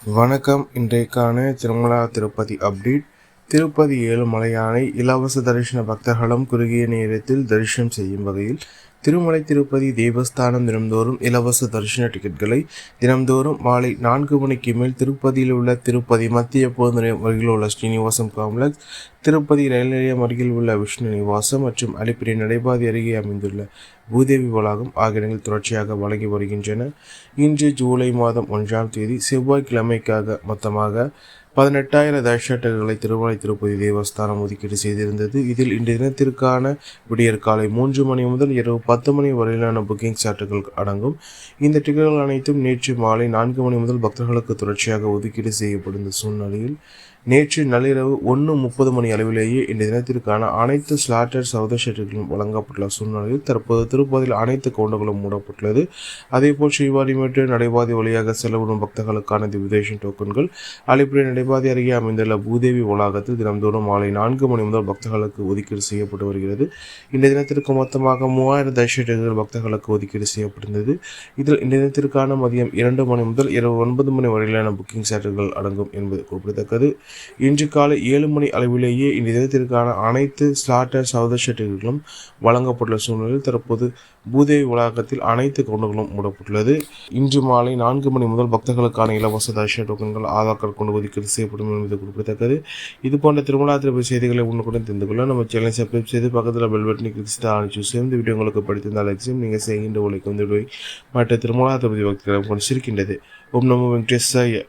வணக்கம். இன்றைக்கான திருமலா திருப்பதி அப்டேட். திருப்பதி ஏழுமலையானை இலவச தரிசன பக்தர்களும் குறுகிய நேரத்தில் தரிசனம் செய்யும் வகையில் திருமலை திருப்பதி தேவஸ்தானம் தினம்தோறும் இலவச தரிசன டிக்கெட்களை தினம்தோறும் மாலை 4 மணிக்கு மேல் திருப்பதியில் உள்ள திருப்பதி மத்திய போர் நிலையம் அருகில் உள்ள ஸ்ரீனிவாசம் காம்ப்ளெக்ஸ், திருப்பதி ரயில் நிலையம் அருகில் உள்ள விஷ்ணு நிவாசம் மற்றும் அலிப்பிரி நடைபாதை அருகே அமைந்துள்ள பூதேவி வளாகம் ஆகிய இடங்களில் தொடர்ச்சியாக வழங்கி வருகின்றன. இன்று ஜூலை மாதம் 1ஆம் தேதி செவ்வாய்க்கிழமைக்காக மொத்தமாக 18,000 தரிசன டிக்கெட்டுகளை திருமலை திருப்பதி தேவஸ்தானம் ஒதுக்கீடு செய்திருந்தது. இதில் இன்றைய தினத்திற்கான விடியற் காலை 3 மணி முதல் இரவு 10 மணி வரையிலான புக்கிங் சாட்டுகள் அடங்கும். இந்த டிக்கெட்டுகள் அனைத்தும் நேற்று மாலை 4 மணி முதல் பக்தர்களுக்கு தொடர்ச்சியாக ஒதுக்கீடு செய்யப்படும் சூழ்நிலையில் நேற்று நள்ளிரவு 1:30 மணி அளவிலேயே இந்த தினத்திற்கான அனைத்து ஸ்லாட்டர் சௌதஷெட்டுகளும் வழங்கப்பட்டுள்ள சூழ்நிலையில் தற்போது திருப்பதியில் அனைத்து கவுண்டர்களும் மூடப்பட்டுள்ளது. அதேபோல் ஸ்ரீவாரிமேட்டு நடைபாதை வழியாக செல்லப்படும் பக்தர்களுக்கான திவிதேஷன் டோக்கன்கள் அலிப்பிரி நடைபாதை அருகே அமைந்துள்ள பூதேவி வளாகத்தில் தினம்தோறும் மாலை 4 மணி முதல் பக்தர்களுக்கு ஒதுக்கீடு செய்யப்பட்டு வருகிறது. இந்த தினத்திற்கு மொத்தமாக 3000 தரிசன பக்தர்களுக்கு ஒதுக்கீடு செய்யப்பட்டிருந்தது. இதில் இந்த தினத்திற்கான மதியம் 2 மணி முதல் இரவு 9 மணி வரையிலான புக்கிங் சாட்டுகள் அடங்கும் என்பது குறிப்பிடத்தக்கது. இன்று காலை 7 மணி அளவிலேயே இந்த தினத்திற்கான அனைத்து ஸ்லாட்டர் சௌதஷெட்டுகளும் வழங்கப்பட்டுள்ள சூழ்நிலையில் தற்போது பூதேவி வளாகத்தில் அனைத்து கவுண்டர்களும் மூடப்பட்டுள்ளது. இன்று மாலை 4 மணி முதல் பக்தர்களுக்கான இலவச தரிசன டோக்கன்கள் ஆதார் கார்டு கொண்டு ஒதுக்கீடு செய்யப்படும் என்பது குறிப்பிடத்தக்கது. இதுபோன்ற திருமலா திருப்பதி செய்திகளை உடனுக்குடன் தெரிந்து கொள்ள நம்ம சேனலை சப்ஸ்கிரைப் செய்து பக்கத்தில் பெல் பட்டனை கிளிக் செய்து ஆரம்பிச்சு இந்த வீடியோ உங்களுக்கு படித்திருந்தால் லைக்ஸும் நீங்கள் செய்கின்ற உழைக்கும் மற்ற திருமலா திருப்பதி பக்தர்களை கொண்டு சிரிக்கின்றது. ஓம் நமோ வெங்கடேசாய.